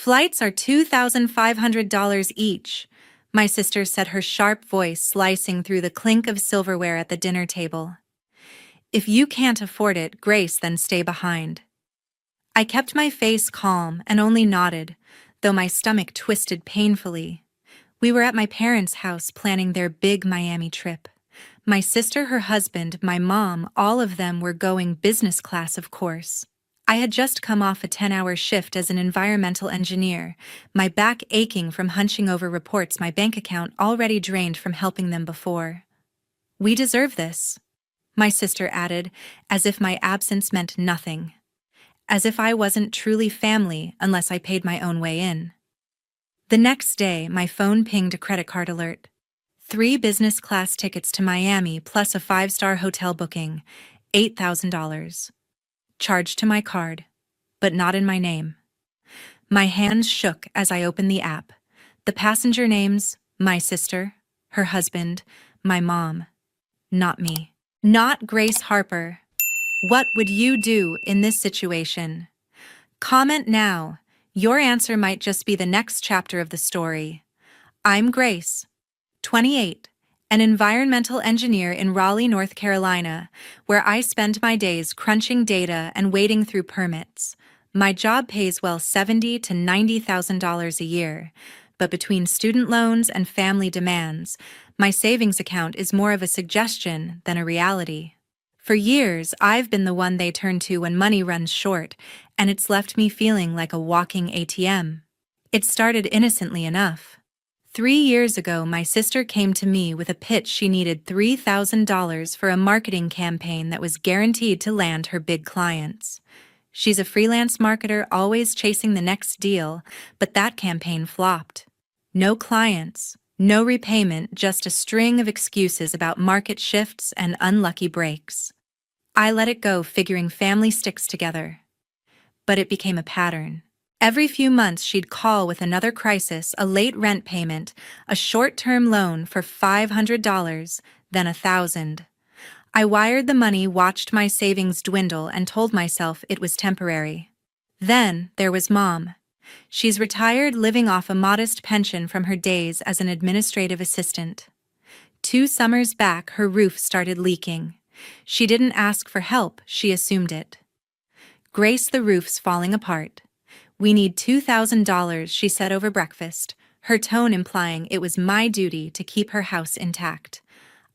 Flights are $2,500 each, my sister said, her sharp voice slicing through the clink of silverware at the dinner table. If you can't afford it, Grace, then stay behind. I kept my face calm and only nodded, though my stomach twisted painfully. We were at my parents' house planning their big Miami trip. My sister, her husband, my mom, all of them were going business class, of course. I had just come off a 10-hour shift as an environmental engineer, my back aching from hunching over reports, my bank account already drained from helping them before. We deserve this, my sister added, as if my absence meant nothing. As if I wasn't truly family unless I paid my own way in. The next day, my phone pinged a credit card alert. 3 business class tickets to Miami plus a 5-star hotel booking, $8,000. Charged to my card, but not in my name. My hands shook as I opened the app. The passenger names, my sister, her husband, my mom. Not me. Not Grace Harper. What would you do in this situation? Comment now. Your answer might just be the next chapter of the story. I'm Grace, 28, an environmental engineer in Raleigh, North Carolina, where I spend my days crunching data and wading through permits. My job pays well $70,000 to $90,000 a year, but between student loans and family demands, my savings account is more of a suggestion than a reality. For years, I've been the one they turn to when money runs short, and it's left me feeling like a walking ATM. It started innocently enough. 3 years ago, my sister came to me with a pitch. She needed $3,000 for a marketing campaign that was guaranteed to land her big clients. She's a freelance marketer always chasing the next deal, but that campaign flopped. No clients, no repayment, just a string of excuses about market shifts and unlucky breaks. I let it go, figuring family sticks together. But it became a pattern. Every few months she'd call with another crisis, a late rent payment, a short-term loan for $500, then $1,000. I wired the money, watched my savings dwindle, and told myself it was temporary. Then there was Mom. She's retired, living off a modest pension from her days as an administrative assistant. 2 summers back, her roof started leaking. She didn't ask for help, she assumed it. Grace, the roof's falling apart. We need $2,000, she said over breakfast, her tone implying it was my duty to keep her house intact.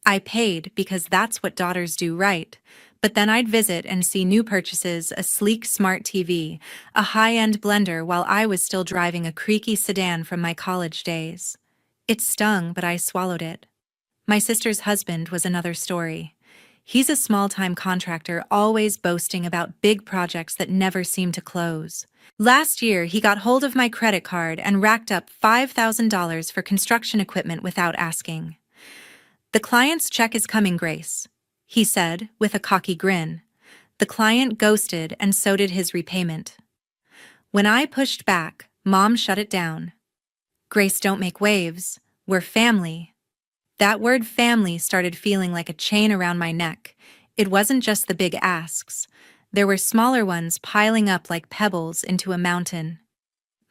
I paid because that's what daughters do, right? But then I'd visit and see new purchases, a sleek smart TV, a high-end blender, while I was still driving a creaky sedan from my college days. It stung, but I swallowed it. My sister's husband was another story. He's a small-time contractor, always boasting about big projects that never seem to close. Last year, he got hold of my credit card and racked up $5,000 for construction equipment without asking. "The client's check is coming, Grace," he said with a cocky grin. The client ghosted, and so did his repayment. When I pushed back, Mom shut it down. "Grace, don't make waves. We're family." That word family started feeling like a chain around my neck. It wasn't just the big asks. There were smaller ones piling up like pebbles into a mountain.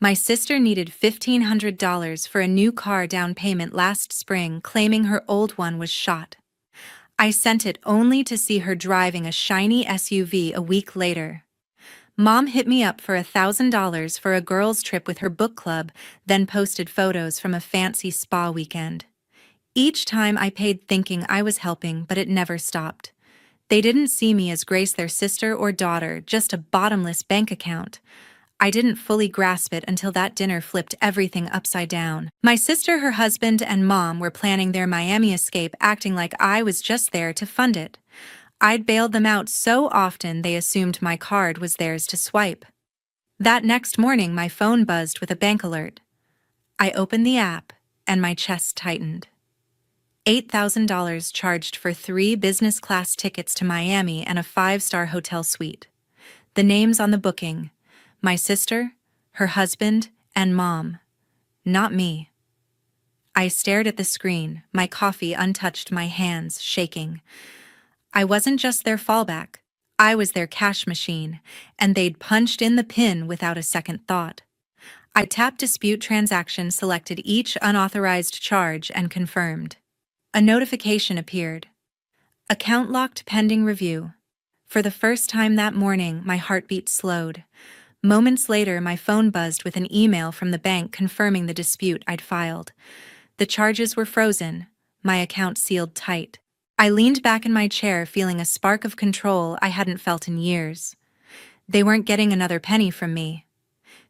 My sister needed $1,500 for a new car down payment last spring, claiming her old one was shot. I sent it only to see her driving a shiny SUV a week later. Mom hit me up for $1,000 for a girls' trip with her book club, then posted photos from a fancy spa weekend. Each time I paid thinking I was helping, but it never stopped. They didn't see me as Grace, their sister or daughter, just a bottomless bank account. I didn't fully grasp it until that dinner flipped everything upside down. My sister, her husband, and Mom were planning their Miami escape, acting like I was just there to fund it. I'd bailed them out so often they assumed my card was theirs to swipe. That next morning, my phone buzzed with a bank alert. I opened the app, and my chest tightened. $8,000 charged for 3 business class tickets to Miami and a 5-star hotel suite. The names on the booking: my sister, her husband, and Mom. Not me. I stared at the screen, my coffee untouched, my hands shaking. I wasn't just their fallback. I was their cash machine, and they'd punched in the PIN without a second thought. I tapped Dispute Transaction, selected each unauthorized charge, and confirmed. A notification appeared. Account locked pending review. For the first time that morning, my heartbeat slowed. Moments later, my phone buzzed with an email from the bank confirming the dispute I'd filed. The charges were frozen, my account sealed tight. I leaned back in my chair, feeling a spark of control I hadn't felt in years. They weren't getting another penny from me.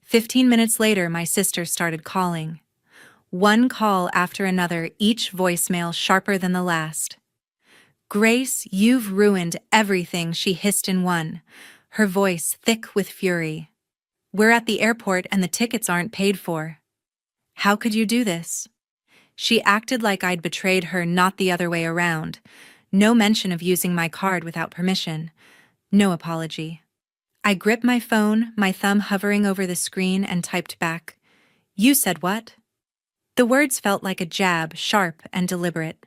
15 minutes later, my sister started calling. One call after another, each voicemail sharper than the last. "Grace, you've ruined everything," she hissed in one, her voice thick with fury. "We're at the airport and the tickets aren't paid for." "How could you do this?" She acted like I'd betrayed her, not the other way around. No mention of using my card without permission. No apology. I gripped my phone, my thumb hovering over the screen, and typed back, "You said what?" The words felt like a jab, sharp and deliberate.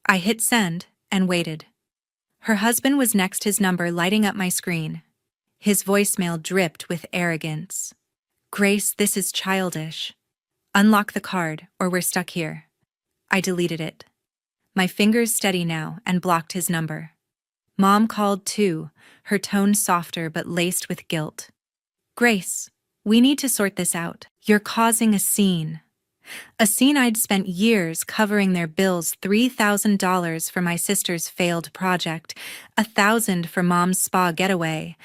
I hit send and waited. Her husband was next, his number lighting up my screen. His voicemail dripped with arrogance. "Grace, this is childish. Unlock the card, or we're stuck here." I deleted it. My fingers steady now, and blocked his number. Mom called too, her tone softer but laced with guilt. "Grace, we need to sort this out. You're causing a scene." A scene I'd spent years covering their bills: $3,000 for my sister's failed project, $1,000 for Mom's spa getaway.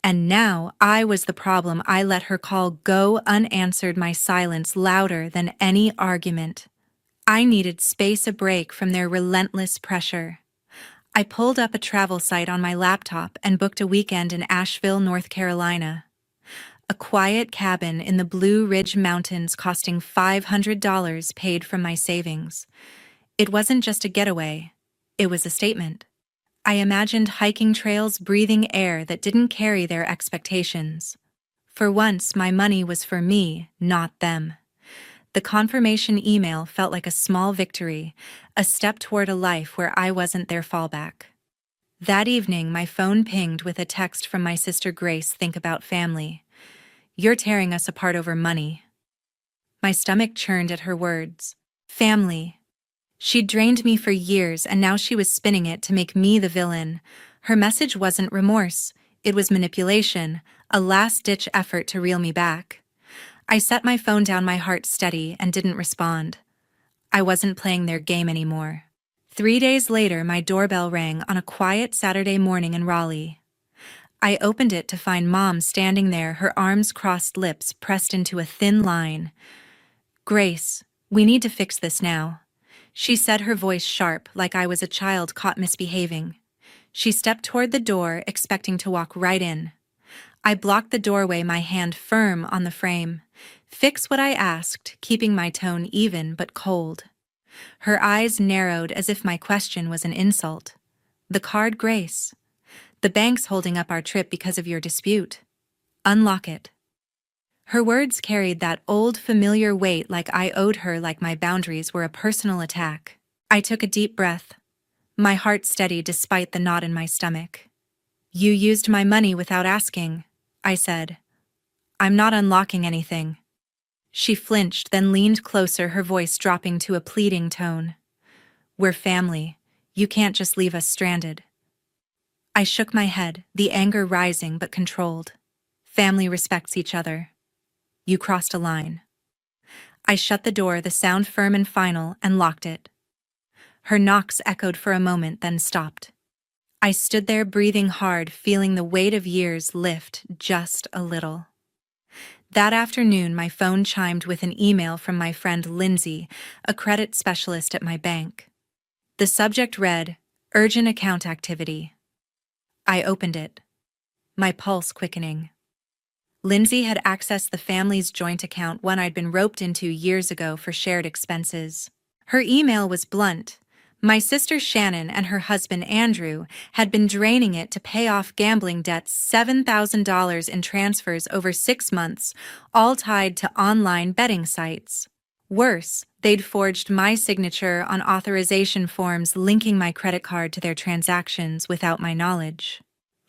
And now I was the problem. I let her call go unanswered, my silence louder than any argument. I needed space, a break from their relentless pressure. I pulled up a travel site on my laptop and booked a weekend in Asheville, North Carolina. A quiet cabin in the Blue Ridge Mountains costing $500 paid from my savings. It wasn't just a getaway, it was a statement. I imagined hiking trails, breathing air that didn't carry their expectations. For once, my money was for me, not them. The confirmation email felt like a small victory, a step toward a life where I wasn't their fallback. That evening, my phone pinged with a text from my sister Grace. "Think about family. You're tearing us apart over money." My stomach churned at her words. Family. She'd drained me for years, and now she was spinning it to make me the villain. Her message wasn't remorse, it was manipulation, a last-ditch effort to reel me back. I set my phone down, my heart steady, and didn't respond. I wasn't playing their game anymore. 3 days later, my doorbell rang on a quiet Saturday morning in Raleigh. I opened it to find Mom standing there, her arms crossed, lips pressed into a thin line. "Grace, we need to fix this now," she said, her voice sharp, like I was a child caught misbehaving. She stepped toward the door, expecting to walk right in. I blocked the doorway, my hand firm on the frame. "Fix what I asked," keeping my tone even but cold. Her eyes narrowed as if my question was an insult. "The card, Grace. The bank's holding up our trip because of your dispute. Unlock it." Her words carried that old familiar weight, like I owed her, like my boundaries were a personal attack. I took a deep breath, my heart steady despite the knot in my stomach. "You used my money without asking," I said. "I'm not unlocking anything." She flinched, then leaned closer, her voice dropping to a pleading tone. "We're family. You can't just leave us stranded." I shook my head, the anger rising but controlled. "Family respects each other. You crossed a line." I shut the door, the sound firm and final, and locked it. Her knocks echoed for a moment, then stopped. I stood there, breathing hard, feeling the weight of years lift just a little. That afternoon, my phone chimed with an email from my friend Lindsay, a credit specialist at my bank. The subject read, "Urgent account activity." I opened it, my pulse quickening. Lindsay had accessed the family's joint account, one I'd been roped into years ago for shared expenses. Her email was blunt. My sister Shannon and her husband Andrew had been draining it to pay off gambling debts, $7,000 in transfers over 6 months, all tied to online betting sites. Worse, they'd forged my signature on authorization forms linking my credit card to their transactions without my knowledge.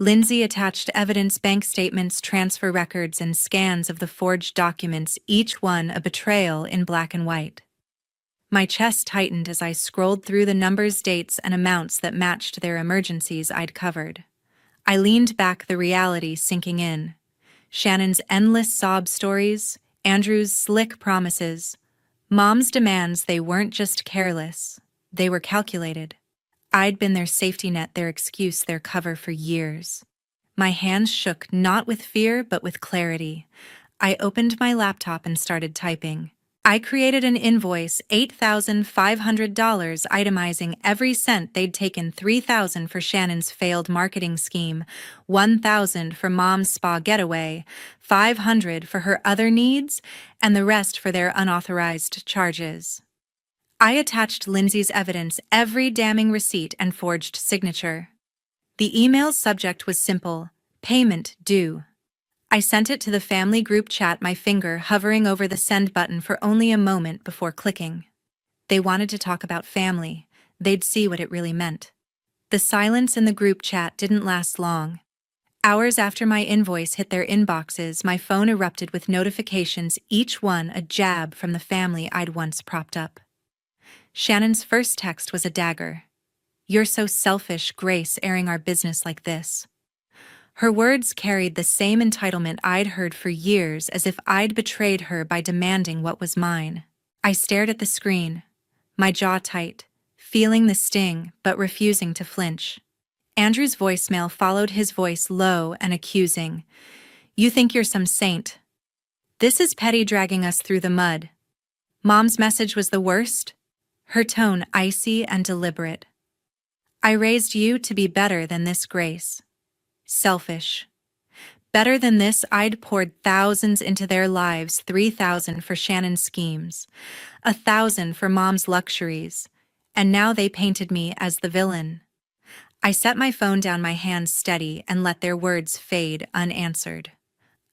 Lindsay attached evidence, bank statements, transfer records, and scans of the forged documents, each one a betrayal in black and white. My chest tightened as I scrolled through the numbers, dates, and amounts that matched their emergencies I'd covered. I leaned back, the reality sinking in. Shannon's endless sob stories, Andrew's slick promises, Mom's demands. They weren't just careless, they were calculated. I'd been their safety net, their excuse, their cover for years. My hands shook, not with fear, but with clarity. I opened my laptop and started typing. I created an invoice, $8,500, itemizing every cent they'd taken. $3,000 for Shannon's failed marketing scheme, $1,000 for Mom's spa getaway, $500 for her other needs, and the rest for their unauthorized charges. I attached Lindsay's evidence, every damning receipt and forged signature. The email's subject was simple: payment due. I sent it to the family group chat, my finger hovering over the send button for only a moment before clicking. They wanted to talk about family. They'd see what it really meant. The silence in the group chat didn't last long. Hours after my invoice hit their inboxes, my phone erupted with notifications, each one a jab from the family I'd once propped up. Shannon's first text was a dagger. "You're so selfish, Grace, airing our business like this." Her words carried the same entitlement I'd heard for years, as if I'd betrayed her by demanding what was mine. I stared at the screen, my jaw tight, feeling the sting but refusing to flinch. Andrew's voicemail followed, his voice low and accusing. "You think you're some saint. This is petty, dragging us through the mud." Mom's message was the worst, her tone icy and deliberate. "I raised you to be better than this, Grace." Selfish. Better than this, I'd poured thousands into their lives, $3,000 for Shannon's schemes, $1,000 for Mom's luxuries, and now they painted me as the villain. I set my phone down, my hands steady, and let their words fade unanswered.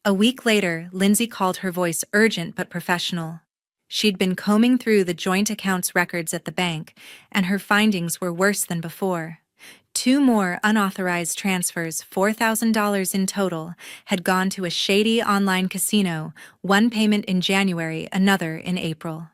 A week later, Lindsay called, her voice urgent but professional. She'd been combing through the joint accounts records at the bank, and her findings were worse than before. 2 more unauthorized transfers, $4,000 in total, had gone to a shady online casino, one payment in January, another in April.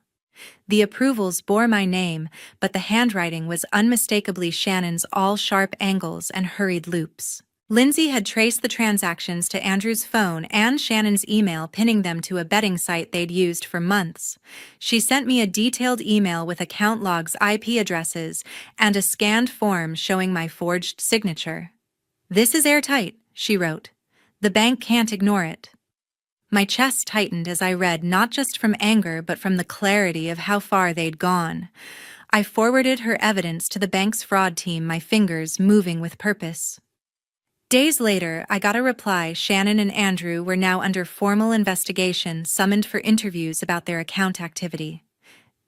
The approvals bore my name, but the handwriting was unmistakably Shannon's, all sharp angles and hurried loops. Lindsay had traced the transactions to Andrew's phone and Shannon's email, pinning them to a betting site they'd used for months. She sent me a detailed email with account logs, IP addresses, and a scanned form showing my forged signature. "This is airtight," she wrote. "The bank can't ignore it." My chest tightened as I read, not just from anger but from the clarity of how far they'd gone. I forwarded her evidence to the bank's fraud team, my fingers moving with purpose. Days later, I got a reply. Shannon and Andrew were now under formal investigation, summoned for interviews about their account activity.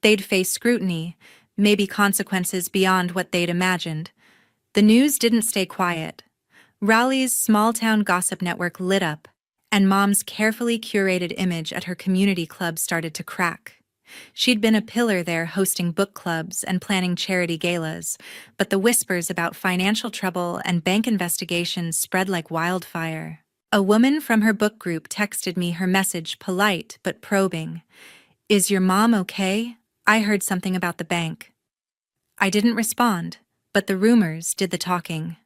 They'd face scrutiny, maybe consequences beyond what they'd imagined. The news didn't stay quiet. Raleigh's small-town gossip network lit up, and Mom's carefully curated image at her community club started to crack. She'd been a pillar there, hosting book clubs and planning charity galas, but the whispers about financial trouble and bank investigations spread like wildfire. A woman from her book group texted me, her message polite but probing. "Is your mom okay? I heard something about the bank." I didn't respond, but the rumors did the talking.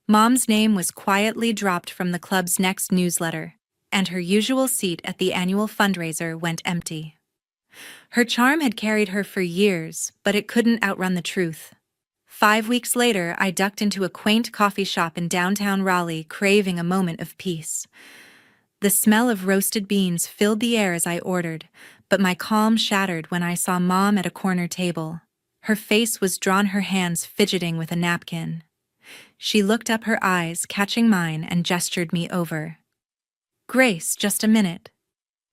Mom's name was quietly dropped from the club's next newsletter, and her usual seat at the annual fundraiser went empty. Her charm had carried her for years, but it couldn't outrun the truth. 5 weeks later, I ducked into a quaint coffee shop in downtown Raleigh, craving a moment of peace. The smell of roasted beans filled the air as I ordered, but my calm shattered when I saw Mom at a corner table. Her face was drawn, her hands fidgeting with a napkin. She looked up, her eyes catching mine, and gestured me over. "Grace, just a minute,"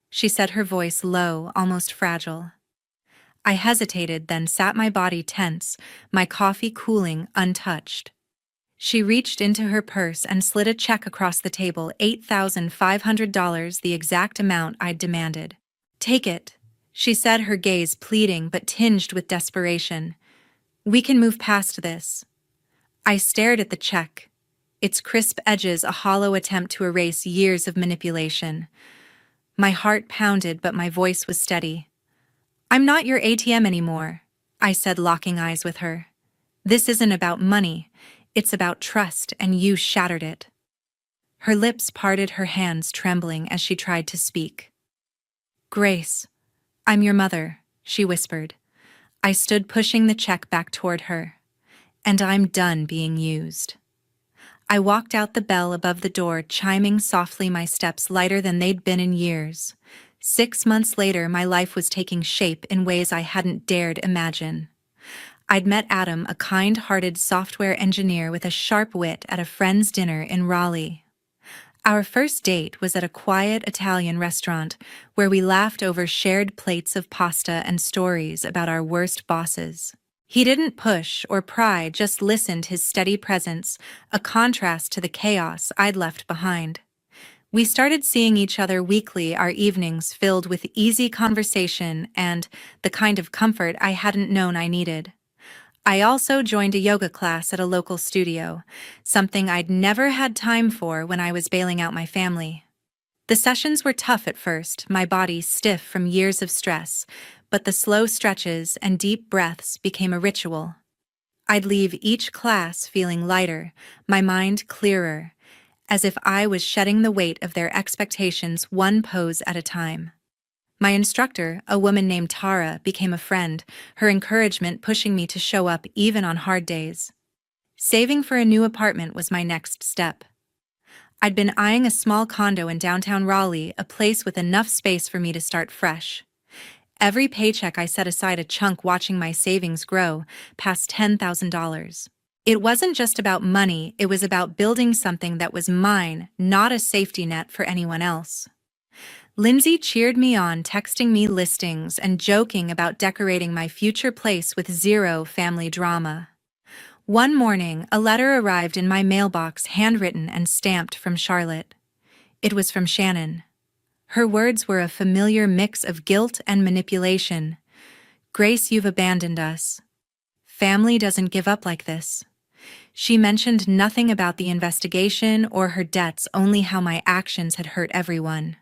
she said, her voice low, almost fragile. I hesitated, then sat, my body tense, my coffee cooling untouched. She reached into her purse and slid a check across the table, $8,500, the exact amount I'd demanded. "Take it," she said, her gaze pleading but tinged with desperation. "We can move past this." I stared at the check. its crisp edges a hollow attempt to erase years of manipulation. My heart pounded, but my voice was steady. "I'm not your ATM anymore," I said, locking eyes with her. "This isn't about money. It's about trust, and you shattered it." Her lips parted, her hands trembling as she tried to speak. "Grace, I'm your mother," she whispered. I stood, pushing the check back toward her. "And I'm done being used." I walked out, the bell above the door chiming softly, my steps lighter than they'd been in years. 6 months later, my life was taking shape in ways I hadn't dared imagine. I'd met Adam, a kind-hearted software engineer with a sharp wit, at a friend's dinner in Raleigh. Our first date was at a quiet Italian restaurant where we laughed over shared plates of pasta and stories about our worst bosses. He didn't push or pry, just listened, his steady presence, a contrast to the chaos I'd left behind. We started seeing each other weekly, our evenings filled with easy conversation and the kind of comfort I hadn't known I needed. I also joined a yoga class at a local studio, something I'd never had time for when I was bailing out my family. The sessions were tough at first, my body stiff from years of stress, but the slow stretches and deep breaths became a ritual. I'd leave each class feeling lighter, my mind clearer, as if I was shedding the weight of their expectations one pose at a time. My instructor, a woman named Tara, became a friend, her encouragement pushing me to show up even on hard days. Saving for a new apartment was my next step. I'd been eyeing a small condo in downtown Raleigh, a place with enough space for me to start fresh. Every paycheck I set aside a chunk, watching my savings grow past $10,000. It wasn't just about money, it was about building something that was mine, not a safety net for anyone else. Lindsay cheered me on, texting me listings and joking about decorating my future place with zero family drama. One morning, a letter arrived in my mailbox, handwritten and stamped from Charlotte. It was from Shannon. Her words were a familiar mix of guilt and manipulation. "Grace, you've abandoned us. Family doesn't give up like this." She mentioned nothing about the investigation or her debts, only how my actions had hurt everyone.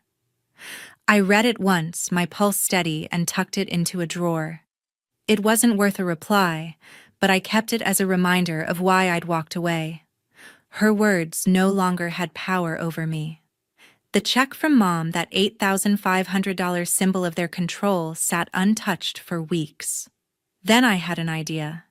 I read it once, my pulse steady, and tucked it into a drawer. It wasn't worth a reply, but I kept it as a reminder of why I'd walked away. Her words no longer had power over me. The check from Mom, that $8,500 symbol of their control, sat untouched for weeks. Then I had an idea.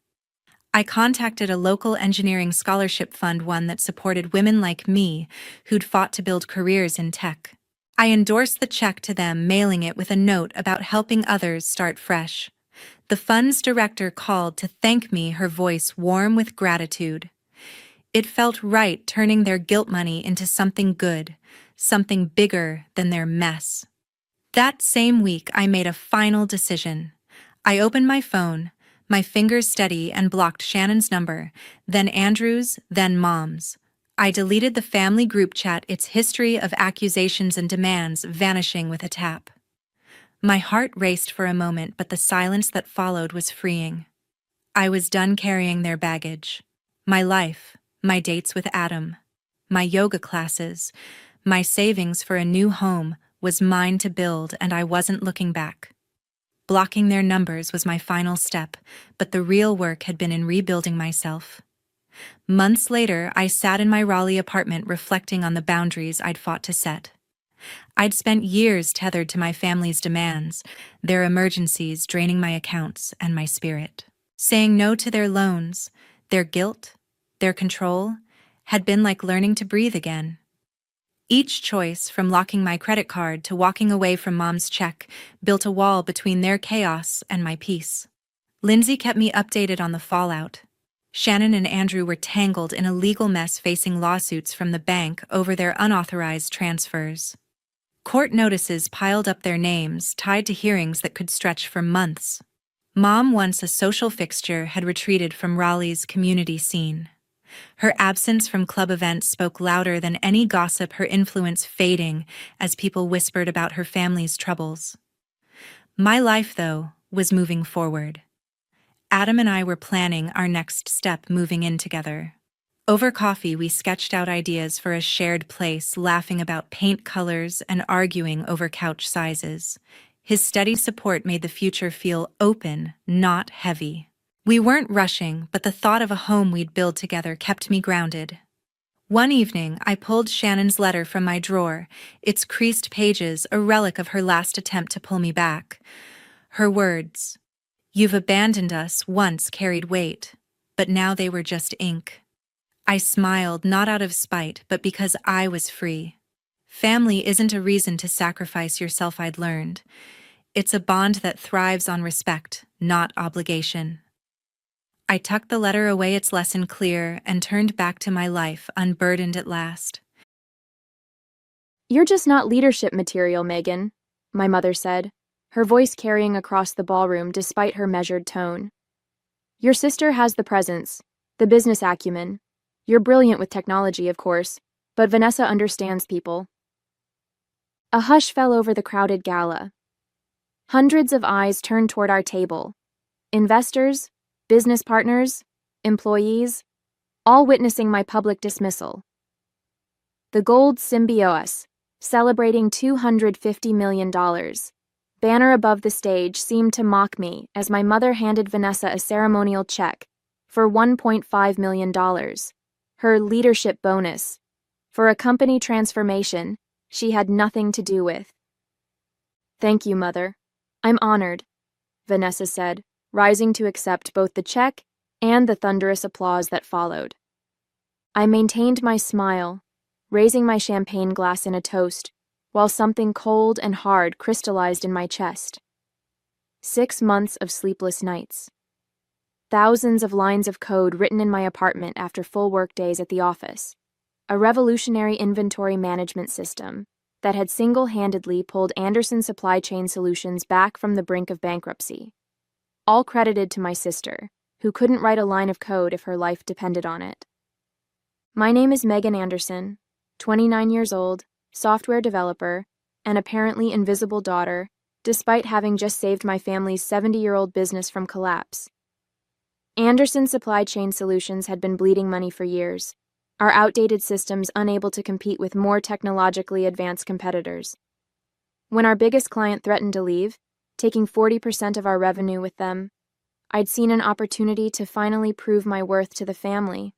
I contacted a local engineering scholarship fund, one that supported women like me who'd fought to build careers in tech. I endorsed the check to them, mailing it with a note about helping others start fresh. The fund's director called to thank me, her voice warm with gratitude. It felt right, turning their guilt money into something good, something bigger than their mess. That same week, I made a final decision. I opened my phone, my fingers steady, and blocked Shannon's number, then Andrew's, then Mom's. I deleted the family group chat, its history of accusations and demands vanishing with a tap. My heart raced for a moment, but the silence that followed was freeing. I was done carrying their baggage. My life, my dates with Adam, my yoga classes, my savings for a new home was mine to build, and I wasn't looking back. Blocking their numbers was my final step, but the real work had been in rebuilding myself. Months later, I sat in my Raleigh apartment reflecting on the boundaries I'd fought to set. I'd spent years tethered to my family's demands, their emergencies draining my accounts and my spirit. Saying no to their loans, their guilt, their control, had been like learning to breathe again. Each choice, from locking my credit card to walking away from Mom's check, built a wall between their chaos and my peace. Lindsay kept me updated on the fallout. Shannon and Andrew were tangled in a legal mess, facing lawsuits from the bank over their unauthorized transfers. Court notices piled up, their names tied to hearings that could stretch for months. Mom, once a social fixture, had retreated from Raleigh's community scene. Her absence from club events spoke louder than any gossip, her influence fading as people whispered about her family's troubles. My life, though, was moving forward. Adam and I were planning our next step, moving in together. Over coffee, we sketched out ideas for a shared place, laughing about paint colors and arguing over couch sizes. His steady support made the future feel open, not heavy. We weren't rushing, but the thought of a home we'd build together kept me grounded. One evening, I pulled Shannon's letter from my drawer, its creased pages a relic of her last attempt to pull me back. Her words, "You've abandoned us," once carried weight, but now they were just ink. I smiled, not out of spite, but because I was free. Family isn't a reason to sacrifice yourself, I'd learned. It's a bond that thrives on respect, not obligation. I tucked the letter away, its lesson clear, and turned back to my life, unburdened at last. "You're just not leadership material, Megan," my mother said, her voice carrying across the ballroom despite her measured tone. "Your sister has the presence, the business acumen. You're brilliant with technology, of course, but Vanessa understands people." A hush fell over the crowded gala. Hundreds of eyes turned toward our table. Investors, business partners, employees, all witnessing my public dismissal. The gold symbiosis, celebrating $250 million. Banner above the stage seemed to mock me as my mother handed Vanessa a ceremonial check for $1.5 million, her leadership bonus, for a company transformation she had nothing to do with. "Thank you, Mother. I'm honored," Vanessa said, rising to accept both the check and the thunderous applause that followed. I maintained my smile, raising my champagne glass in a toast, while something cold and hard crystallized in my chest. 6 months of sleepless nights. Thousands of lines of code written in my apartment after full work days at the office. A revolutionary inventory management system that had single-handedly pulled Anderson Supply Chain Solutions back from the brink of bankruptcy. All credited to my sister, who couldn't write a line of code if her life depended on it. My name is Megan Anderson, 29 years old, software developer, an apparently invisible daughter, despite having just saved my family's 70-year-old business from collapse. Anderson Supply Chain Solutions had been bleeding money for years, our outdated systems unable to compete with more technologically advanced competitors. When our biggest client threatened to leave, taking 40% of our revenue with them, I'd seen an opportunity to finally prove my worth to the family.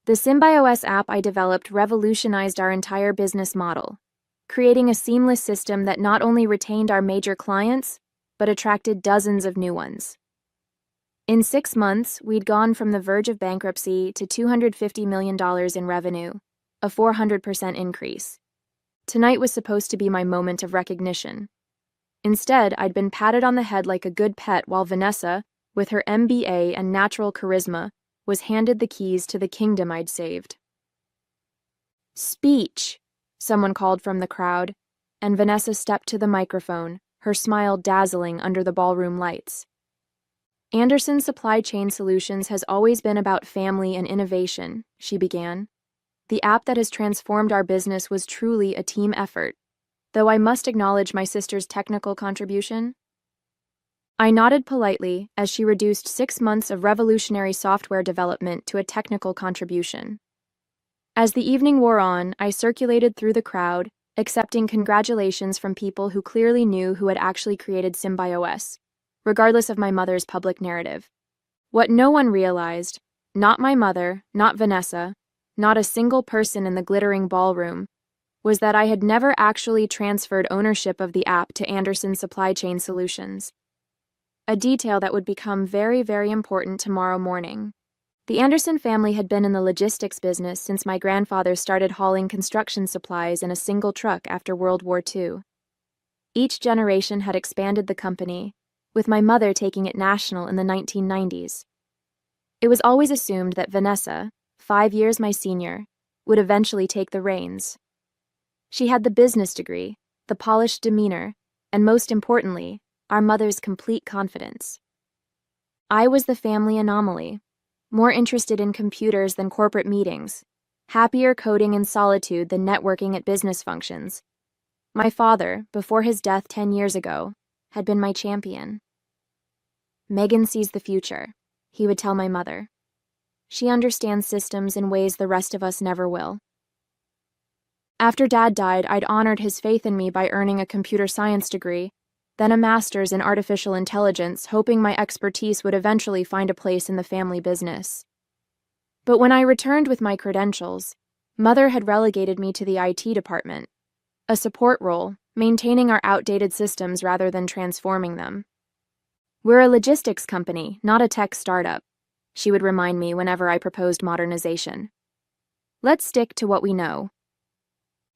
The SymbioS app I developed revolutionized our entire business model, creating a seamless system that not only retained our major clients, but attracted dozens of new ones. In 6 months, we'd gone from the verge of bankruptcy to $250 million in revenue, a 400% increase. Tonight was supposed to be my moment of recognition. Instead, I'd been patted on the head like a good pet while Vanessa, with her MBA and natural charisma, was handed the keys to the kingdom I'd saved. "Speech," someone called from the crowd, and Vanessa stepped to the microphone, her smile dazzling under the ballroom lights. "Anderson Supply Chain Solutions has always been about family and innovation," she began. "The app that has transformed our business was truly a team effort, though I must acknowledge my sister's technical contribution." I nodded politely as she reduced 6 months of revolutionary software development to a technical contribution. As the evening wore on, I circulated through the crowd, accepting congratulations from people who clearly knew who had actually created SymbioS, regardless of my mother's public narrative. What no one realized, not my mother, not Vanessa, not a single person in the glittering ballroom, was that I had never actually transferred ownership of the app to Anderson Supply Chain Solutions. A detail that would become very, very important tomorrow morning. The Anderson family had been in the logistics business since my grandfather started hauling construction supplies in a single truck after World War II. Each generation had expanded the company, with my mother taking it national in the 1990s. It was always assumed that Vanessa, 5 years my senior, would eventually take the reins. She had the business degree, the polished demeanor, and most importantly, our mother's complete confidence. I was the family anomaly, more interested in computers than corporate meetings, happier coding in solitude than networking at business functions. My father, before his death 10 years ago, had been my champion. "Megan sees the future," he would tell my mother. She understands systems in ways the rest of us never will. After Dad died, I'd honored his faith in me by earning a computer science degree, then a master's in artificial intelligence, hoping my expertise would eventually find a place in the family business. But when I returned with my credentials, Mother had relegated me to the IT department, a support role, maintaining our outdated systems rather than transforming them. "We're a logistics company, not a tech startup," she would remind me whenever I proposed modernization. "Let's stick to what we know."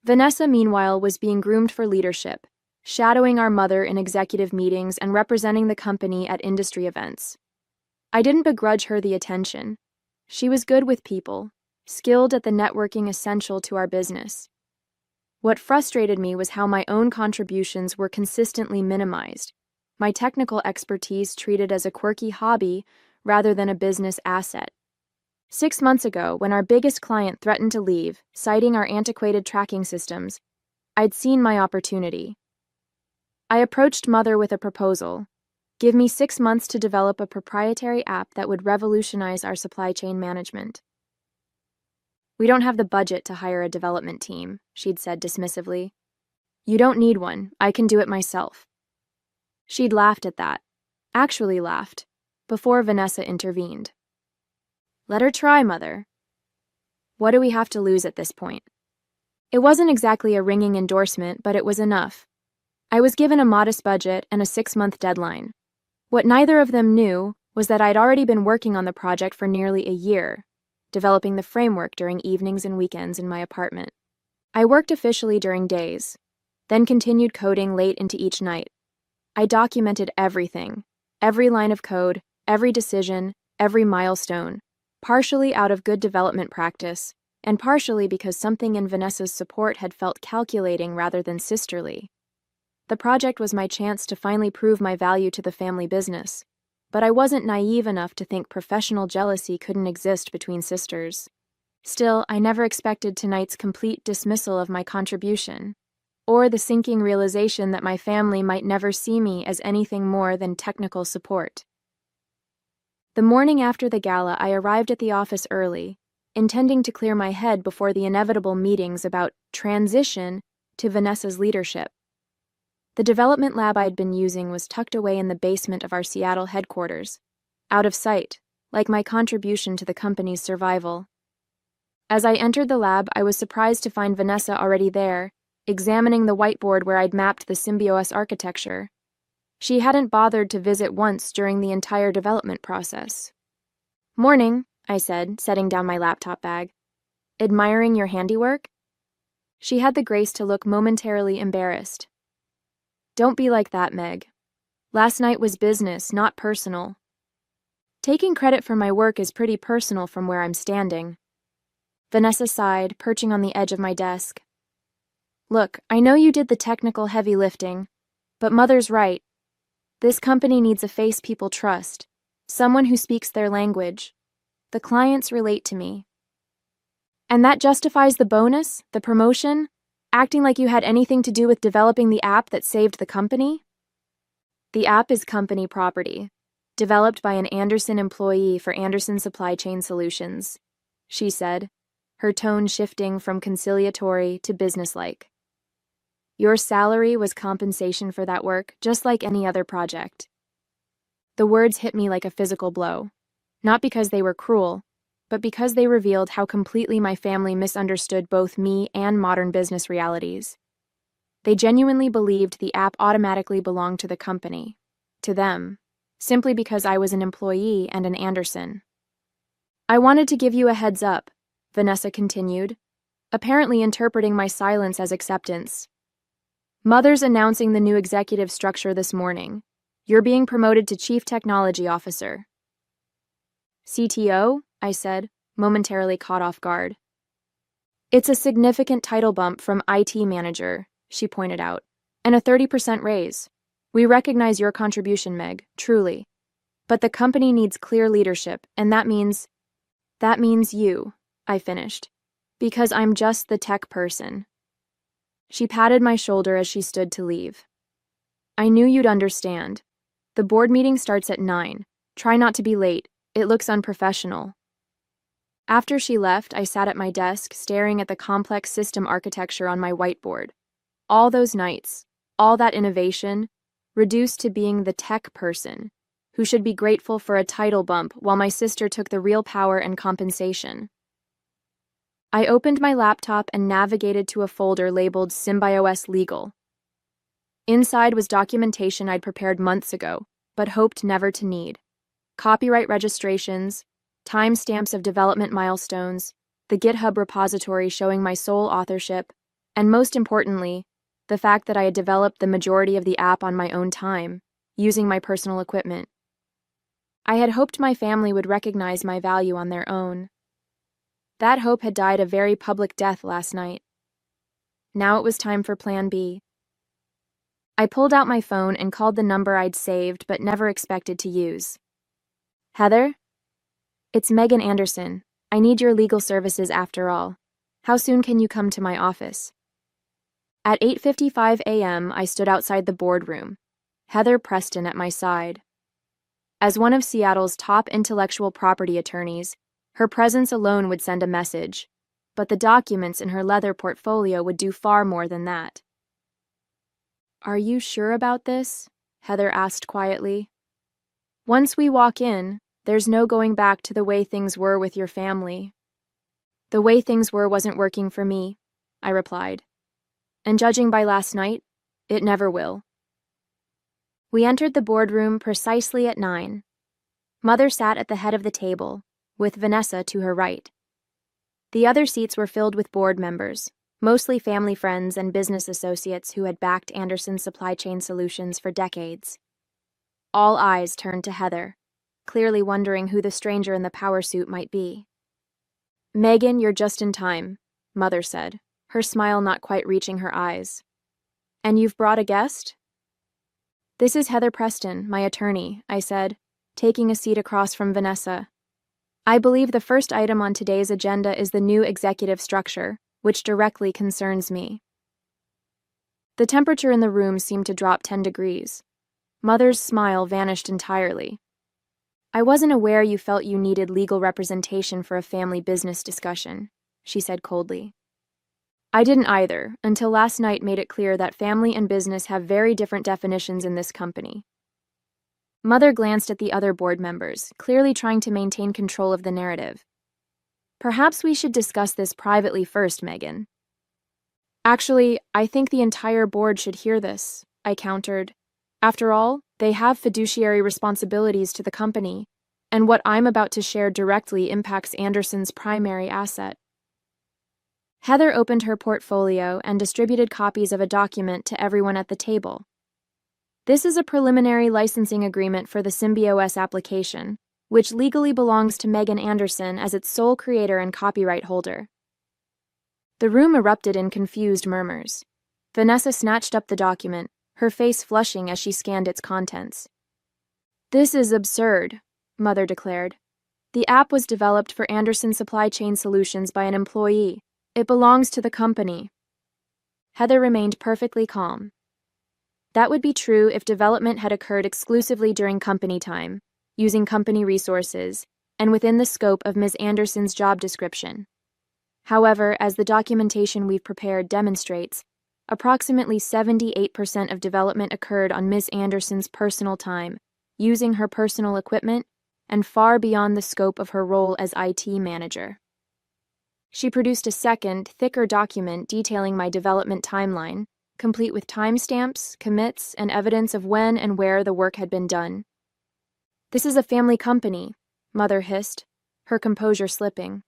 Vanessa, meanwhile, was being groomed for leadership, shadowing our mother in executive meetings and representing the company at industry events. I didn't begrudge her the attention. She was good with people, skilled at the networking essential to our business. What frustrated me was how my own contributions were consistently minimized, my technical expertise treated as a quirky hobby rather than a business asset. 6 months ago, when our biggest client threatened to leave, citing our antiquated tracking systems, I'd seen my opportunity. I approached Mother with a proposal. Give me 6 months to develop a proprietary app that would revolutionize our supply chain management. "We don't have the budget to hire a development team," she'd said dismissively. "You don't need one. I can do it myself." She'd laughed at that. Actually laughed, before Vanessa intervened. "Let her try, Mother. What do we have to lose at this point?" It wasn't exactly a ringing endorsement, but it was enough. I was given a modest budget and a 6-month deadline. What neither of them knew was that I'd already been working on the project for nearly a year, developing the framework during evenings and weekends in my apartment. I worked officially during days, then continued coding late into each night. I documented everything, every line of code, every decision, every milestone, partially out of good development practice, and partially because something in Vanessa's support had felt calculating rather than sisterly. The project was my chance to finally prove my value to the family business, but I wasn't naive enough to think professional jealousy couldn't exist between sisters. Still, I never expected tonight's complete dismissal of my contribution, or the sinking realization that my family might never see me as anything more than technical support. The morning after the gala, I arrived at the office early, intending to clear my head before the inevitable meetings about transition to Vanessa's leadership. The development lab I'd been using was tucked away in the basement of our Seattle headquarters, out of sight, like my contribution to the company's survival. As I entered the lab, I was surprised to find Vanessa already there, examining the whiteboard where I'd mapped the Symbios architecture. She hadn't bothered to visit once during the entire development process. "Morning," I said, setting down my laptop bag. "Admiring your handiwork?" She had the grace to look momentarily embarrassed. "Don't be like that, Meg. Last night was business, not personal. Taking credit for my work is pretty personal from where I'm standing." Vanessa sighed, perching on the edge of my desk. "Look, I know you did the technical heavy lifting, but Mother's right. This company needs a face people trust, someone who speaks their language. The clients relate to me. And that justifies the bonus, the promotion, acting like you had anything to do with developing the app that saved the company?" "The app is company property, developed by an Anderson employee for Anderson Supply Chain Solutions," she said, her tone shifting from conciliatory to businesslike. "Your salary was compensation for that work, just like any other project." The words hit me like a physical blow, not because they were cruel, but because they revealed how completely my family misunderstood both me and modern business realities. They genuinely believed the app automatically belonged to the company, to them, simply because I was an employee and an Anderson. "I wanted to give you a heads up," Vanessa continued, apparently interpreting my silence as acceptance. "Mother's announcing the new executive structure this morning. You're being promoted to Chief Technology Officer." "CTO?" I said, momentarily caught off guard. "It's a significant title bump from IT manager," she pointed out, "and a 30% raise. We recognize your contribution, Meg, truly. But the company needs clear leadership, and that means you," I finished, "because I'm just the tech person." She patted my shoulder as she stood to leave. "I knew you'd understand. The board meeting starts at 9. Try not to be late. It looks unprofessional." After she left, I sat at my desk, staring at the complex system architecture on my whiteboard. All those nights, all that innovation, reduced to being the tech person, who should be grateful for a title bump while my sister took the real power and compensation. I opened my laptop and navigated to a folder labeled SymbiOS Legal. Inside was documentation I'd prepared months ago, but hoped never to need. Copyright registrations, timestamps of development milestones, the GitHub repository showing my sole authorship, and most importantly, the fact that I had developed the majority of the app on my own time, using my personal equipment. I had hoped my family would recognize my value on their own. That hope had died a very public death last night. Now it was time for Plan B. I pulled out my phone and called the number I'd saved but never expected to use. Heather? It's Megan Anderson. I need your legal services after all. How soon can you come to my office? At 8:55 a.m., I stood outside the boardroom, Heather Preston at my side. As one of Seattle's top intellectual property attorneys, her presence alone would send a message, but the documents in her leather portfolio would do far more than that. Are you sure about this? Heather asked quietly. Once we walk in, there's no going back to the way things were with your family. The way things were wasn't working for me, I replied. And judging by last night, it never will. We entered the boardroom precisely at 9. Mother sat at the head of the table, with Vanessa to her right. The other seats were filled with board members, mostly family friends and business associates who had backed Anderson's supply chain solutions for decades. All eyes turned to Heather, clearly wondering who the stranger in the power suit might be. Megan, you're just in time, Mother said, her smile not quite reaching her eyes. And you've brought a guest? This is Heather Preston, my attorney, I said, taking a seat across from Vanessa. I believe the first item on today's agenda is the new executive structure, which directly concerns me. The temperature in the room seemed to drop 10 degrees. Mother's smile vanished entirely. I wasn't aware you felt you needed legal representation for a family business discussion, she said coldly. I didn't either, until last night made it clear that family and business have very different definitions in this company. Mother glanced at the other board members, clearly trying to maintain control of the narrative. Perhaps we should discuss this privately first, Megan. Actually, I think the entire board should hear this, I countered. After all, they have fiduciary responsibilities to the company, and what I'm about to share directly impacts Anderson's primary asset. Heather opened her portfolio and distributed copies of a document to everyone at the table. This is a preliminary licensing agreement for the SymbiOS application, which legally belongs to Megan Anderson as its sole creator and copyright holder. The room erupted in confused murmurs. Vanessa snatched up the document, her face flushing as she scanned its contents. This is absurd, Mother declared. The app was developed for Anderson Supply Chain Solutions by an employee. It belongs to the company. Heather remained perfectly calm. That would be true if development had occurred exclusively during company time, using company resources, and within the scope of Ms. Anderson's job description. However, as the documentation we've prepared demonstrates, approximately 78% of development occurred on Ms. Anderson's personal time, using her personal equipment, and far beyond the scope of her role as IT manager. She produced a second, thicker document detailing my development timeline, complete with timestamps, commits, and evidence of when and where the work had been done. This is a family company, Mother hissed, her composure slipping.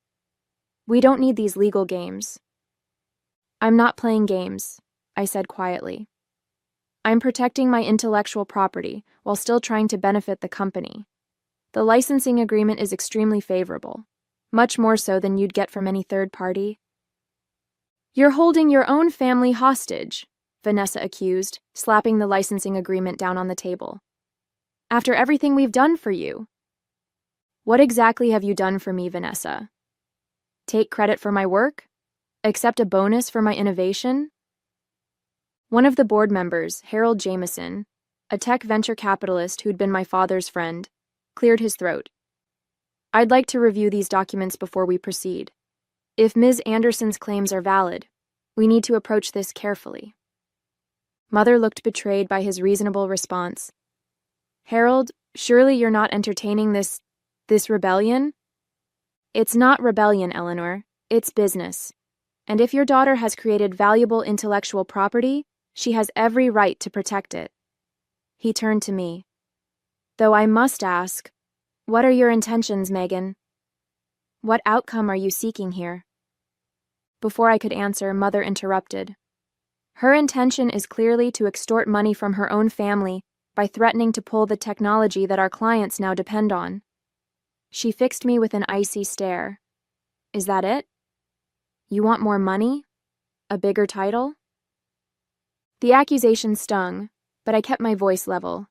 We don't need these legal games. I'm not playing games, I said quietly. I'm protecting my intellectual property while still trying to benefit the company. The licensing agreement is extremely favorable, much more so than you'd get from any third party. You're holding your own family hostage, Vanessa accused, slapping the licensing agreement down on the table. After everything we've done for you. What exactly have you done for me, Vanessa? Take credit for my work? Accept a bonus for my innovation? One of the board members, Harold Jameson, a tech venture capitalist who'd been my father's friend, cleared his throat. I'd like to review these documents before we proceed. If Ms. Anderson's claims are valid, we need to approach this carefully. Mother looked betrayed by his reasonable response. Harold, surely you're not entertaining this rebellion? It's not rebellion, Eleanor. It's business. And if your daughter has created valuable intellectual property, she has every right to protect it. He turned to me. Though I must ask, what are your intentions, Megan? What outcome are you seeking here? Before I could answer, Mother interrupted. Her intention is clearly to extort money from her own family by threatening to pull the technology that our clients now depend on. She fixed me with an icy stare. Is that it? You want more money? A bigger title? The accusation stung, but I kept my voice level.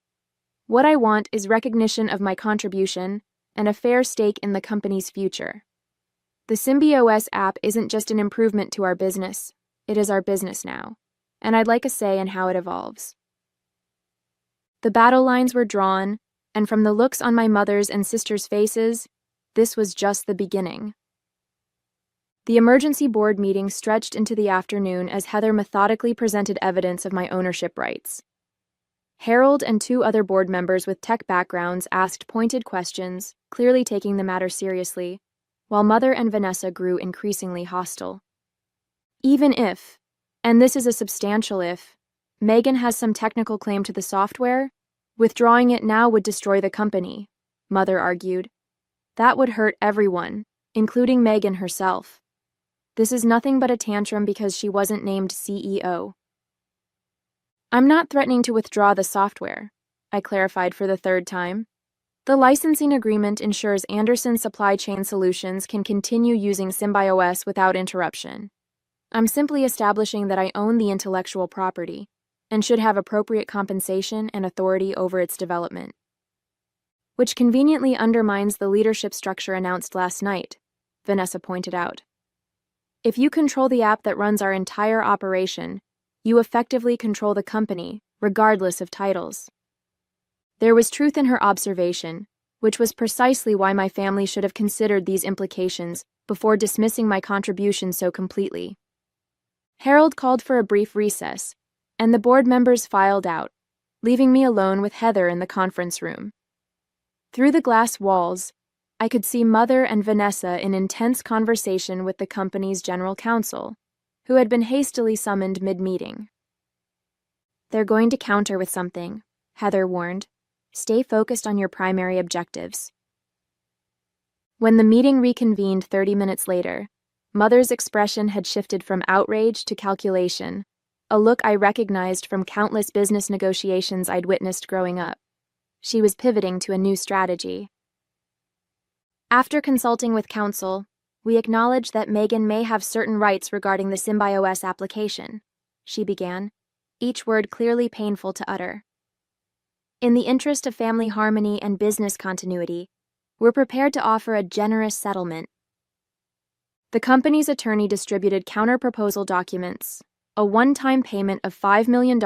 What I want is recognition of my contribution and a fair stake in the company's future. The SymbioS app isn't just an improvement to our business, it is our business now, and I'd like a say in how it evolves. The battle lines were drawn, and from the looks on my mother's and sister's faces, this was just the beginning. The emergency board meeting stretched into the afternoon as Heather methodically presented evidence of my ownership rights. Harold and 2 other board members with tech backgrounds asked pointed questions, clearly taking the matter seriously, while Mother and Vanessa grew increasingly hostile. Even if, and this is a substantial if, Megan has some technical claim to the software, withdrawing it now would destroy the company, Mother argued. That would hurt everyone, including Megan herself. This is nothing but a tantrum because she wasn't named CEO. I'm not threatening to withdraw the software, I clarified for the 3rd time. The licensing agreement ensures Anderson Supply Chain Solutions can continue using SymbioS without interruption. I'm simply establishing that I own the intellectual property and should have appropriate compensation and authority over its development. Which conveniently undermines the leadership structure announced last night, Vanessa pointed out. If you control the app that runs our entire operation, you effectively control the company, regardless of titles. There was truth in her observation, which was precisely why my family should have considered these implications before dismissing my contribution so completely. Harold called for a brief recess, and the board members filed out, leaving me alone with Heather in the conference room. Through the glass walls, I could see Mother and Vanessa in intense conversation with the company's general counsel, who had been hastily summoned mid-meeting. They're going to counter with something, Heather warned. Stay focused on your primary objectives. When the meeting reconvened 30 minutes later, Mother's expression had shifted from outrage to calculation, a look I recognized from countless business negotiations I'd witnessed growing up. She was pivoting to a new strategy. After consulting with counsel, we acknowledge that Megan may have certain rights regarding the SymbioS application, she began, each word clearly painful to utter. In the interest of family harmony and business continuity, we're prepared to offer a generous settlement. The company's attorney distributed counter-proposal documents, a one-time payment of $5 million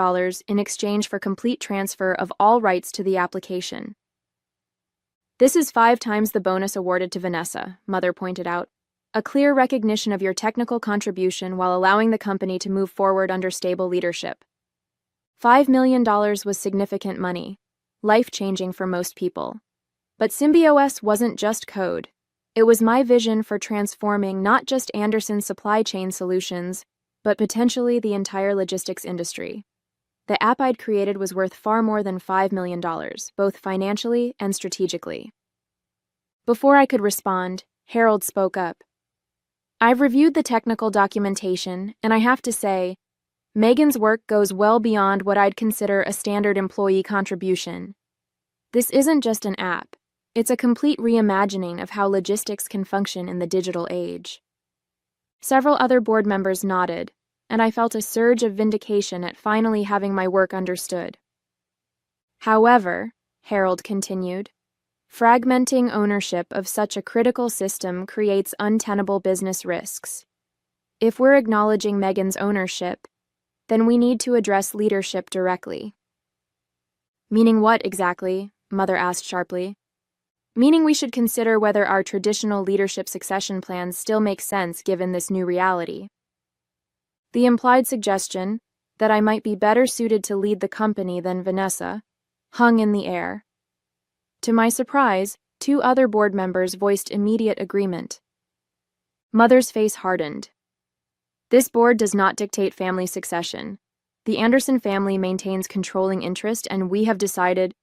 in exchange for complete transfer of all rights to the application. This is 5 times the bonus awarded to Vanessa, Mother pointed out, a clear recognition of your technical contribution while allowing the company to move forward under stable leadership. $5 million was significant money, life-changing for most people. But SymbioS wasn't just code. It was my vision for transforming not just Anderson's supply chain solutions, but potentially the entire logistics industry. The app I'd created was worth far more than $5 million, both financially and strategically. Before I could respond, Harold spoke up. I've reviewed the technical documentation, and I have to say, Megan's work goes well beyond what I'd consider a standard employee contribution. This isn't just an app. It's a complete reimagining of how logistics can function in the digital age. Several other board members nodded, and I felt a surge of vindication at finally having my work understood. However, Harold continued, fragmenting ownership of such a critical system creates untenable business risks. If we're acknowledging Megan's ownership, then we need to address leadership directly. Meaning what exactly? Mother asked sharply. meaning we should consider whether our traditional leadership succession plans still make sense given this new reality. The implied suggestion that I might be better suited to lead the company than Vanessa hung in the air. To my surprise, 2 other board members voiced immediate agreement. Mother's face hardened. This board does not dictate family succession. The Anderson family maintains controlling interest, and we have decided—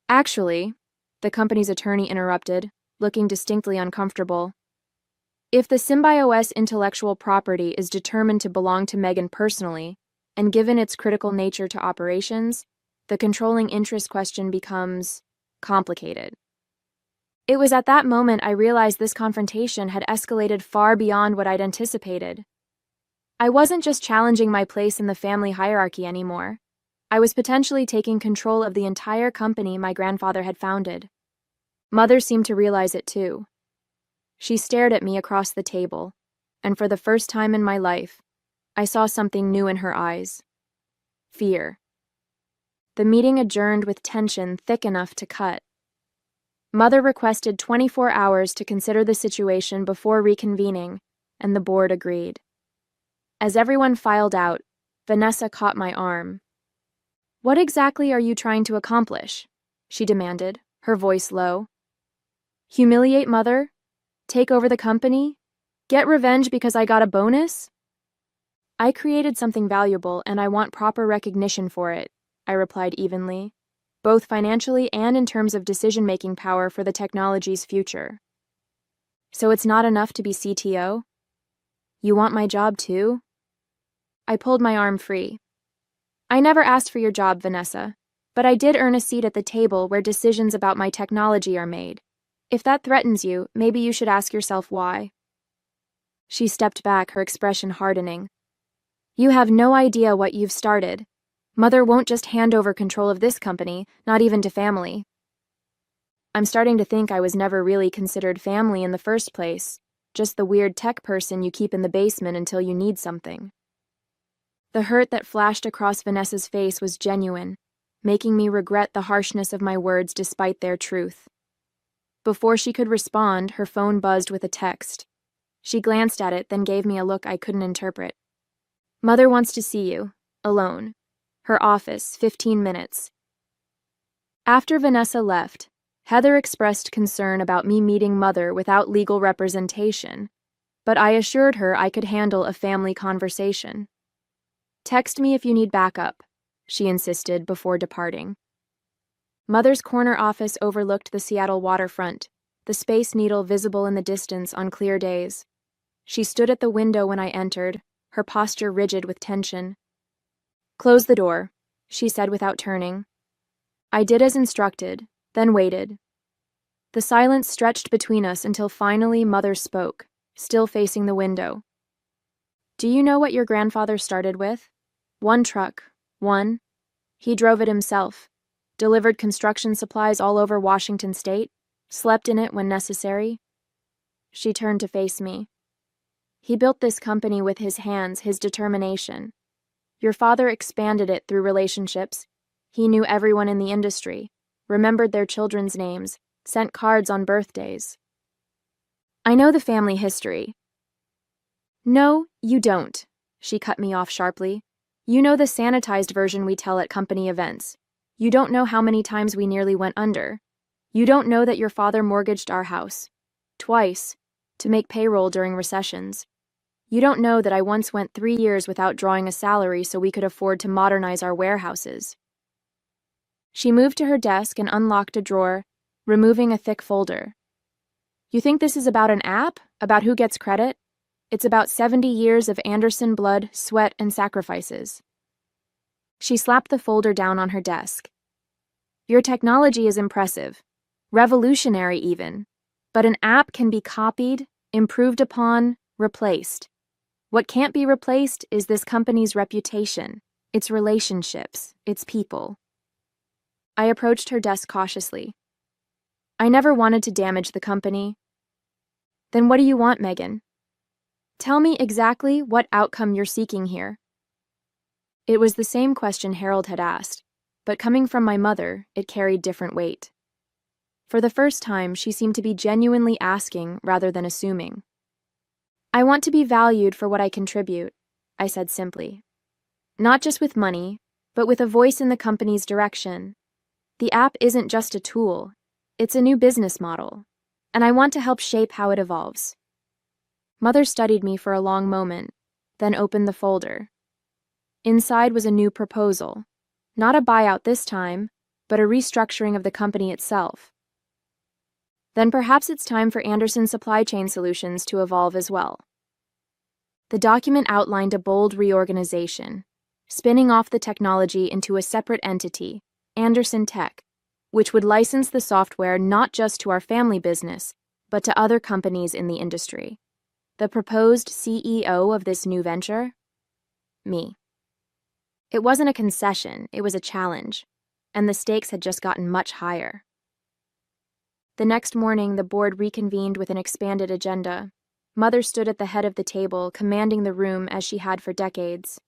Actually, the company's attorney interrupted, looking distinctly uncomfortable. If the Symbio's intellectual property is determined to belong to Megan personally, and given its critical nature to operations, the controlling interest question becomes complicated. It was at that moment I realized this confrontation had escalated far beyond what I'd anticipated. I wasn't just challenging my place in the family hierarchy anymore. I was potentially taking control of the entire company my grandfather had founded. Mother seemed to realize it too. She stared at me across the table, and for the first time in my life, I saw something new in her eyes. Fear. The meeting adjourned with tension thick enough to cut. Mother requested 24 hours to consider the situation before reconvening, and the board agreed. As everyone filed out, Vanessa caught my arm. "What exactly are you trying to accomplish?" she demanded, her voice low. "Humiliate Mother? Take over the company? Get revenge because I got a bonus?" "I created something valuable and I want proper recognition for it," I replied evenly, both financially and in terms of decision-making power for the technology's future. "So it's not enough to be CTO? You want my job too?" I pulled my arm free. "I never asked for your job, Vanessa, but I did earn a seat at the table where decisions about my technology are made. If that threatens you, maybe you should ask yourself why." She stepped back, her expression hardening. "You have no idea what you've started. Mother won't just hand over control of this company, not even to family." I'm starting to think I was never really considered family in the first place, just the weird tech person you keep in the basement until you need something. The hurt that flashed across Vanessa's face was genuine, making me regret the harshness of my words despite their truth. Before she could respond, her phone buzzed with a text. She glanced at it, then gave me a look I couldn't interpret. "Mother wants to see you, alone. Her office, 15 minutes. After Vanessa left, Heather expressed concern about me meeting Mother without legal representation, but I assured her I could handle a family conversation. "Text me if you need backup," she insisted before departing. Mother's corner office overlooked the Seattle waterfront, the Space Needle visible in the distance on clear days. She stood at the window when I entered, her posture rigid with tension. "Close the door," she said without turning. I did as instructed, then waited. The silence stretched between us until finally Mother spoke, still facing the window. "Do you know what your grandfather started with? 1 truck, 1. He drove it himself, delivered construction supplies all over Washington state, slept in it when necessary." She turned to face me. "He built this company with his hands, his determination. Your father expanded it through relationships. He knew everyone in the industry, remembered their children's names, sent cards on birthdays." "I know the family history." "No, you don't," she cut me off sharply. "You know the sanitized version we tell at company events. You don't know how many times we nearly went under. You don't know that your father mortgaged our house, twice, to make payroll during recessions. You don't know that I once went 3 years without drawing a salary so we could afford to modernize our warehouses." She moved to her desk and unlocked a drawer, removing a thick folder. "You think this is about an app? About who gets credit? It's about 70 years of Anderson blood, sweat, and sacrifices." She slapped the folder down on her desk. "Your technology is impressive, revolutionary even, but an app can be copied, improved upon, replaced. What can't be replaced is this company's reputation, its relationships, its people." I approached her desk cautiously. "I never wanted to damage the company." "Then what do you want, Megan? Tell me exactly what outcome you're seeking here." It was the same question Harold had asked, but coming from my mother, it carried different weight. For the first time, she seemed to be genuinely asking rather than assuming. "I want to be valued for what I contribute," I said simply. "Not just with money, but with a voice in the company's direction. The app isn't just a tool, it's a new business model, and I want to help shape how it evolves." Mother studied me for a long moment, then opened the folder. Inside was a new proposal. Not a buyout this time, but a restructuring of the company itself. "Then perhaps it's time for Anderson Supply Chain Solutions to evolve as well." The document outlined a bold reorganization, spinning off the technology into a separate entity, Anderson Tech, which would license the software not just to our family business, but to other companies in the industry. The proposed CEO of this new venture? Me. It wasn't a concession, it was a challenge, and the stakes had just gotten much higher. The next morning, the board reconvened with an expanded agenda. Mother stood at the head of the table, commanding the room as she had for decades.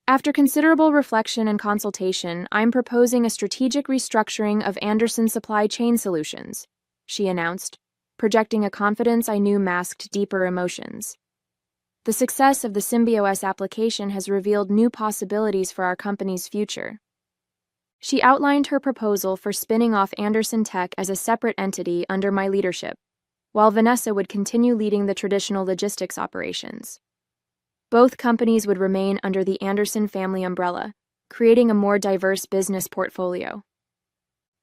"After considerable reflection and consultation, I'm proposing a strategic restructuring of Anderson Supply Chain Solutions," she announced, projecting a confidence I knew masked deeper emotions. "The success of the SymbioS application has revealed new possibilities for our company's future." She outlined her proposal for spinning off Anderson Tech as a separate entity under my leadership, while Vanessa would continue leading the traditional logistics operations. Both companies would remain under the Anderson family umbrella, creating a more diverse business portfolio.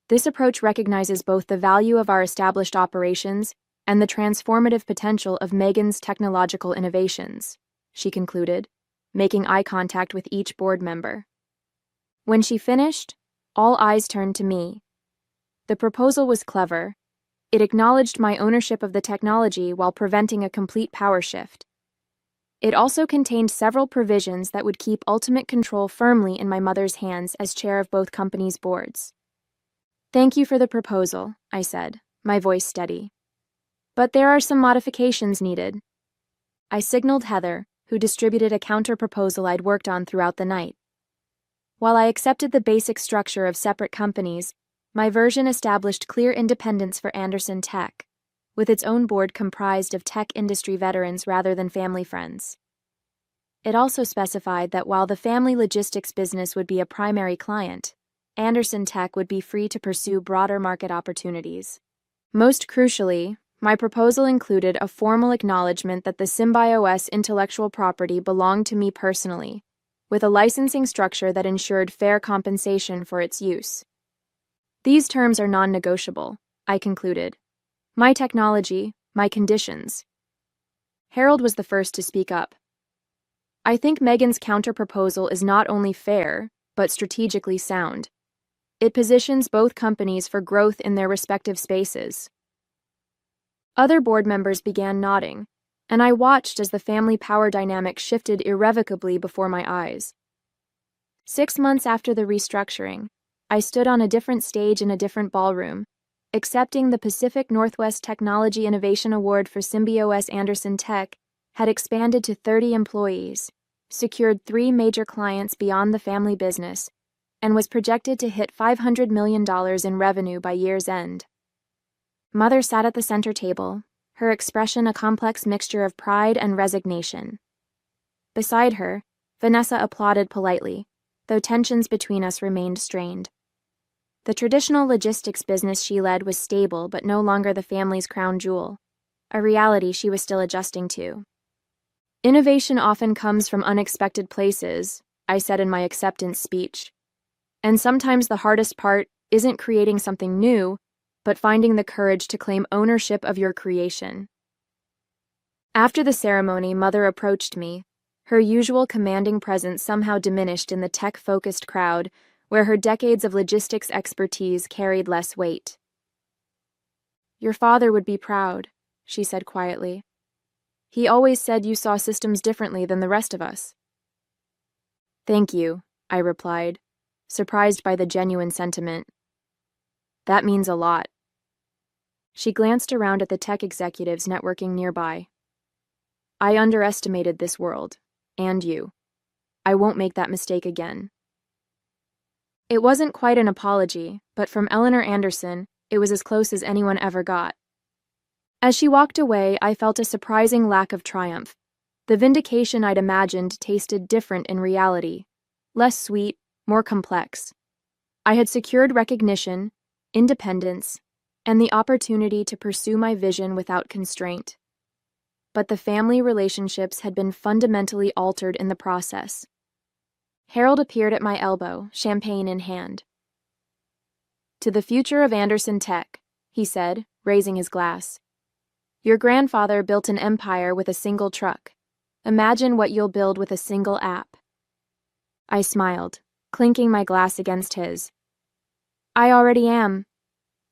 "This approach recognizes both the value of our established operations and the transformative potential of Megan's technological innovations," she concluded, making eye contact with each board member. When she finished, all eyes turned to me. The proposal was clever. It acknowledged my ownership of the technology while preventing a complete power shift. It also contained several provisions that would keep ultimate control firmly in my mother's hands as chair of both companies' boards. "Thank you for the proposal," I said, my voice steady. "But there are some modifications needed." I signaled Heather, who distributed a counter-proposal I'd worked on throughout the night. While I accepted the basic structure of separate companies, my version established clear independence for Anderson Tech, with its own board comprised of tech industry veterans rather than family friends. It also specified that while the family logistics business would be a primary client, Anderson Tech would be free to pursue broader market opportunities. Most crucially, my proposal included a formal acknowledgement that the SymbioS intellectual property belonged to me personally, with a licensing structure that ensured fair compensation for its use. "These terms are non-negotiable," I concluded. "My technology, my conditions." Harold was the first to speak up. "I think Megan's counter-proposal is not only fair, but strategically sound. It positions both companies for growth in their respective spaces." Other board members began nodding, and I watched as the family power dynamic shifted irrevocably before my eyes. 6 months after the restructuring, I stood on a different stage in a different ballroom, accepting the Pacific Northwest Technology Innovation Award for SymbioS. Anderson Tech had expanded to 30 employees, secured 3 major clients beyond the family business, and was projected to hit $500 million in revenue by year's end. Mother sat at the center table, her expression a complex mixture of pride and resignation. Beside her, Vanessa applauded politely, though tensions between us remained strained. The traditional logistics business she led was stable but no longer the family's crown jewel, a reality she was still adjusting to. "Innovation often comes from unexpected places," I said in my acceptance speech. "And sometimes the hardest part isn't creating something new, but finding the courage to claim ownership of your creation." After the ceremony, Mother approached me, her usual commanding presence somehow diminished in the tech-focused crowd, where her decades of logistics expertise carried less weight. "Your father would be proud," she said quietly. "He always said you saw systems differently than the rest of us." "Thank you," I replied, surprised by the genuine sentiment. "That means a lot." She glanced around at the tech executives networking nearby. "I underestimated this world, and you. I won't make that mistake again." It wasn't quite an apology, but from Eleanor Anderson, It was as close as anyone ever got. As she walked away, I felt a surprising lack of triumph. The vindication I'd imagined tasted different in reality, less sweet, more complex. I had secured recognition, independence, and the opportunity to pursue my vision without constraint. But the family relationships had been fundamentally altered in the process. Harold appeared at my elbow, champagne in hand. "To the future of Anderson Tech," he said, raising his glass. "Your grandfather built an empire with a single truck. Imagine what you'll build with a single app." I smiled, clinking my glass against his. "I already am.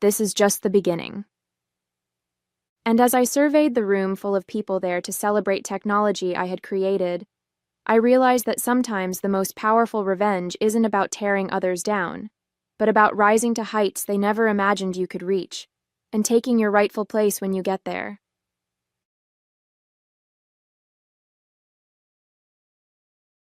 This is just the beginning." And as I surveyed the room full of people there to celebrate technology I had created, I realized that sometimes the most powerful revenge isn't about tearing others down, but about rising to heights they never imagined you could reach, and taking your rightful place when you get there.